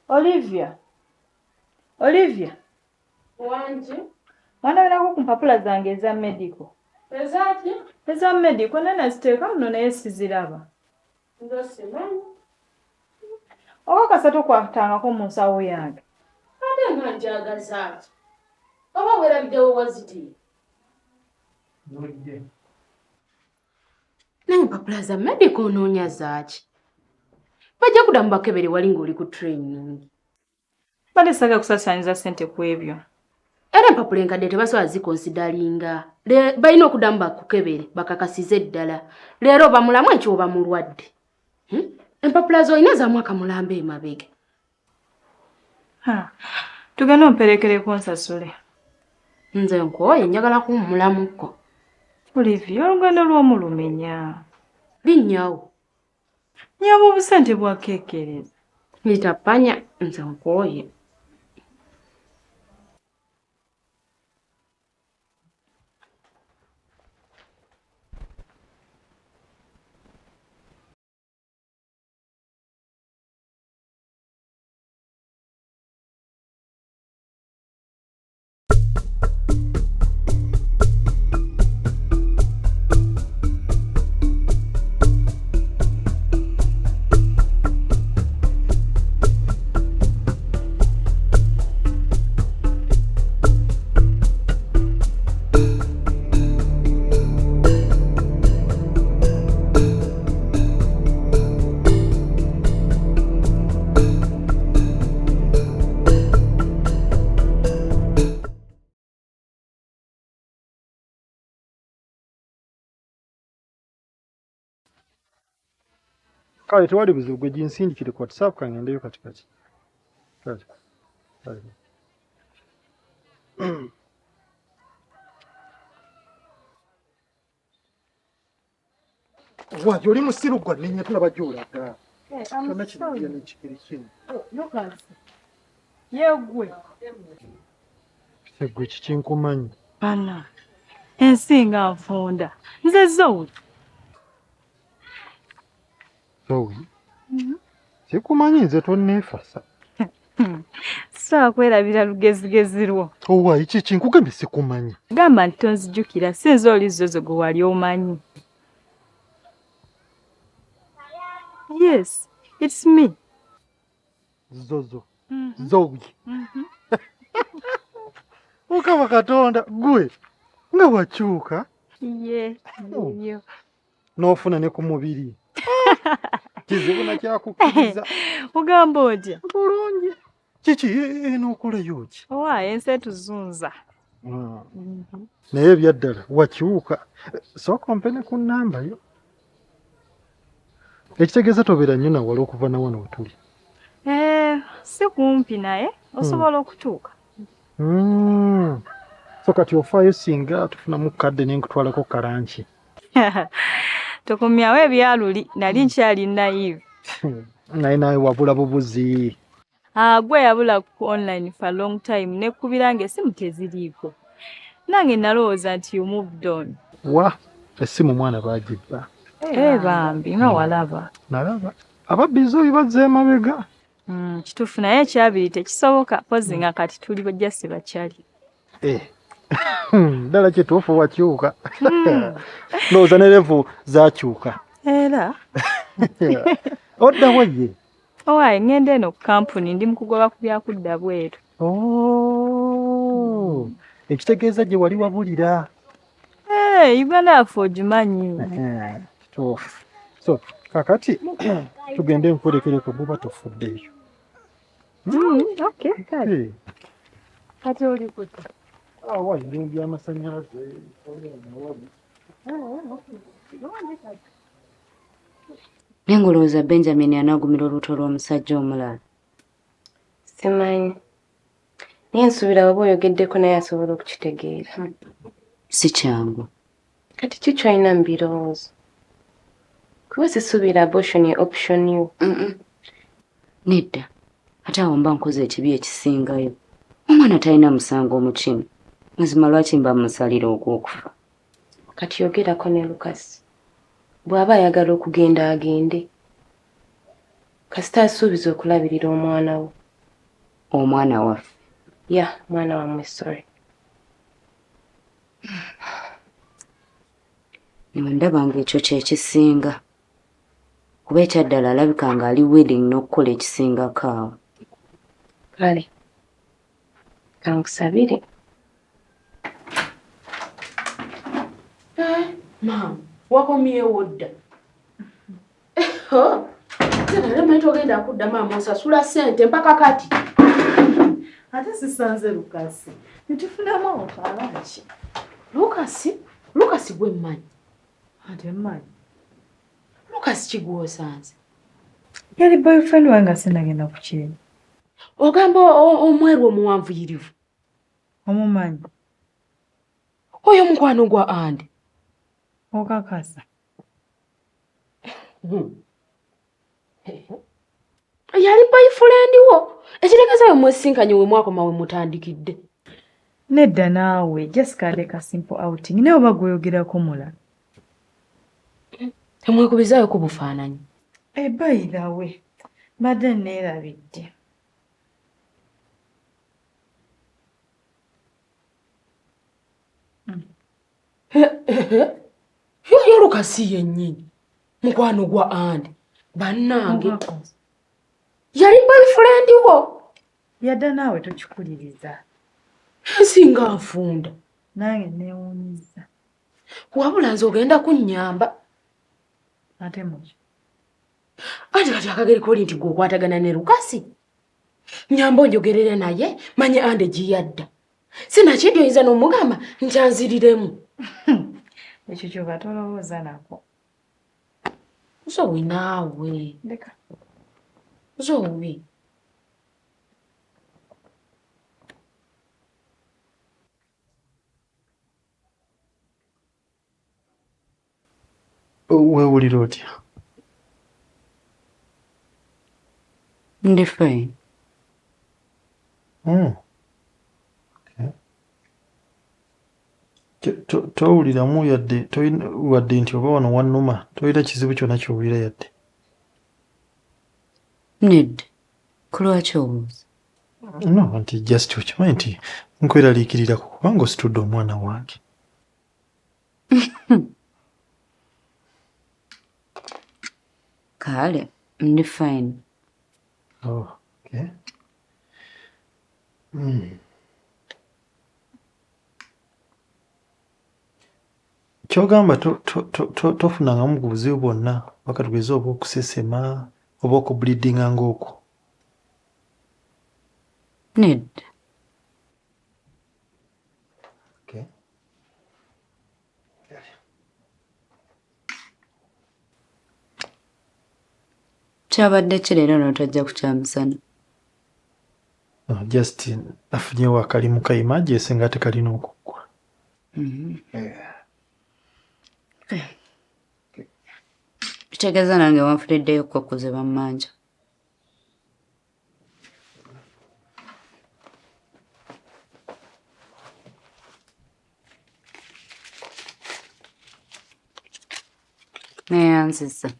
Olivia. Wanje. Mwana wako kumpapula zange eza medical. Ezati? Eza medical nana ziteeka muno naye siziraba. Ndo simanyi. Kasatu kwatangako mu nsawo yange. Ate nga njagaza. Oba werabiddewo waziti. Nojje. Naye empapula za medical onoonya zaaki? Bajja kuddamu bakebere wali ng'oli ku training. Bade saga kusasanyiza ssente ku ebyo. Era empapula enkadde tebasobola zikonsidalinga. Balina okuddamu bakukebere bakakasize ddala. Leero oba mulamu ekyo oba mulwadde. Empapula z'olina za mwaka mulambe emabega. Tugenda omperekere ku nsasule. Nze nkooye njagala kuwummulamuko. Olivia, olugendo lw'omulumenya. Linnyawo. Nyaba obusente bwakeekereza. Nitapanya nze nkooye. Kale tewali buzibu gwe ginsindikire ku WhatsApp kangendeyo katikati. Kale. Wajja oli musiru gwa nenya tulaba gy'olaga. Kyonna kino ni kikiri kino. Yegwe. Segwe kikinkumanyi. Bana. Ensinga nfunda. Nze Zoe. Zoe? Sikumanyi nze tonneefasa. Saakwerabira lugezigezi lwo. Owa iki kinkugambye sikumanyi. Gamba nti tonzijjukira sinza oli Zozo gwe wali omanyi. Yes, it's me. Zozo. Zoe. Mukama Katonda gwe nga wakyuka. Ye, yo. N'ofuna ne ku mubiri. Kizibu na kyakukkiriza. Ugamba otya? Bulungi. Kiki n'okolayo ki? Ensi etuzunza. Naye ebyaddala wakyuka. Sooka ompe ne ku nnamba yo. Ekitegeeza tobeera nnyo nawala okuva na wano wetuli. Si kumpi naye osobola okutuuka. So kati ofaayo singa tufunamu kadde n'enkutwalako kalanki. Tokomyawo ebyaluli nali nkyali naive. Naye nawe wabula bubuzi. Gwe yabula ku online for a long time nekkubira ng'essimu teziriiko. Nange nalowooza nti you moved on. Essimu mwana baagibba. Bambi nga walaba. Nalaba. Ababbizi oyo bazza emabega. Kituufu naye ekyabiri tekisoboka pozi nga kati tuli bajja si bakyali. Ddala kituufu wakyuka. Ndowooza ne levu zaakyuka. Era. Oddawo ye? Ngenda eno ku kampuni ndi mukugoba ku byakudda bweru. Ekitegeeza gye wali wabulira. Uganda yaffe ogimanyi. Kituufu. So kakati tugende nkulekereko buba tofuddeeyo. Okay, kale. Kati oli kuta. Wali by'amasannyalaze. Nengolooza Benjamin anaagumira olubuto lw'omusajja omulala. Simanyi. Naye nsuubira baba oyogeddeko naye asobola okukitegeera. Si kyangu. Kati ki ky'olina mu birowoozo? Kuba sisuubira abortion ye option yo. Nedda. Ate awo mba nkoze ekibi ekisingayo. Omwana talina musango omukimi. Mazima lwaki mba musalira ogw'okufa. Kati yogerako ne Lucas. Bw'aba ayagala okugenda agende. Kasita asuubiza okulabirira omwana we. omwana waffe. Yeah, mwana wamwe, sorry. Ndaba ng'ekyo kyekisinga. Kuba ekyaddala alabika nga ali willing n'okukola ekisingako awo. Kale. Kankusabire. Maama, wakomyewo dda. Tena lema togenda kudda maama osasula ssente mpaka kati. Ate sisanze Lukasi. Nitufunamu okalanki. Lukasi gwe mmanyi. Ate mmanyi. Lukasi kigwosanze. Yali boyfriend wange sinagenda ku kyeni. Ogamba omweru omuwanvuyirivu. Omumanyi. Oyo mukwano gwa Andi. Okakasa. Yali boyfriend wo. Ekitegeeza we mwesinkanye we mwakoma we mutandikidde. Nedda naawe, Jessica aleka simple outing. Naye oba gweyogerako mula. Temwekubizaayo ku bufaananyi. Bayirawe. Mbadde neerabidde. Yoyo Lukasi yennyini. Mukwano gwa Andi. Bannange. Yali boyfriend wo. Yadda naawe tokikuliriza. Singa nfunda. Nange neewuunyiza. Wabula nze ogenda kunnyamba. Ate muki. Ate kati akageri koli nti gwe okwatagana ne Lukasi. Nyamba onjogerere naye manye Andi giyadda. Sinakindi oyinza n'omugamba nti anziriremu. Ekyo ky'oba tolowooza nako. Zowi naawe. Leka. Zowi. Weewulira otya? Ndi fine. Towuliramu wadde nti oba wano wannuma tolina kizibu kyonna ky'owulira yadde. Nedda. Ku lwaki obuuza? No, nti just okimanyi nti nkweraliikirirako kubanga ositudde omwana wange. Kale, ndi fine. Oh, okay. Kyogamba tofunangamu ku buzibu bwonna paka tugeze oba okusesema oba okubulidinga ng'okwo. Nedda. Okay. Kyabadde ki leero n'otojja ku kyamisana? Just afunyewo akalimu kayima gyese nga tekalina okuggwa. Kitegeeza nange wanfuliddeyo okkukuze bammanja. Neyanzisa.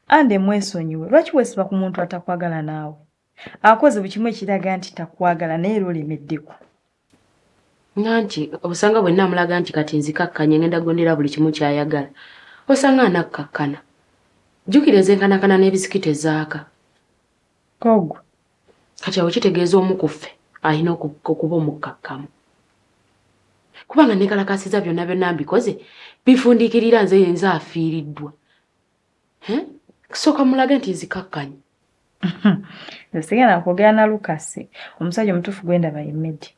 Ande mwesonyiwe. Lwaki weesiba ku muntu atakwagala naawe? Akoze buli kimu ekiraga nti takwagala naye era olemeddeko. Nanti obusanga bwe namulaga nti kati nzikakkanye ngenda gondera buli kimu kyayagala. Osanga anakkakkana. Jjukira enkanakana n'ebisikite zaaka. Kogwa. Kati awo kitegeeza omu ku ffe alina okuba omukkakkamu. Kubanga nekalakasiza byonna byonna mbikoze bifundiikirira nze yenza afiiriddwa. Kusooka mulaga nti nzikakkanye. Sigenda kwogera na Lukasi. Omusajja omutuufu gwenda bayimedi.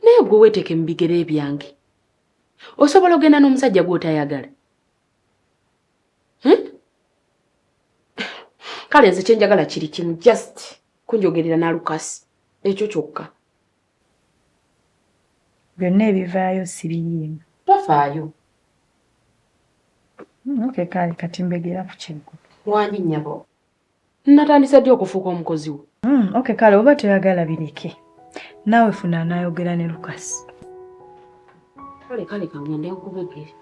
Naye gwe weeteeke mu bigere byange. Osobola ogenda n'omusajja gw'otayagala. Kale nze kyenjagala kiri kimu just kunjogerera na Lukasi. Ekyo kyokka. Byonna ebivaayo sibiriimu. Tofaayo. Okay, kale kati mbegera ku kintu. Wanyi nnyabo. Natandisa ddi okufuuka omukozi wo? Okay, kale oba toyagala bireke. Naawe funa n'ayogera ne Lukasi. Kale ngende nkubegere.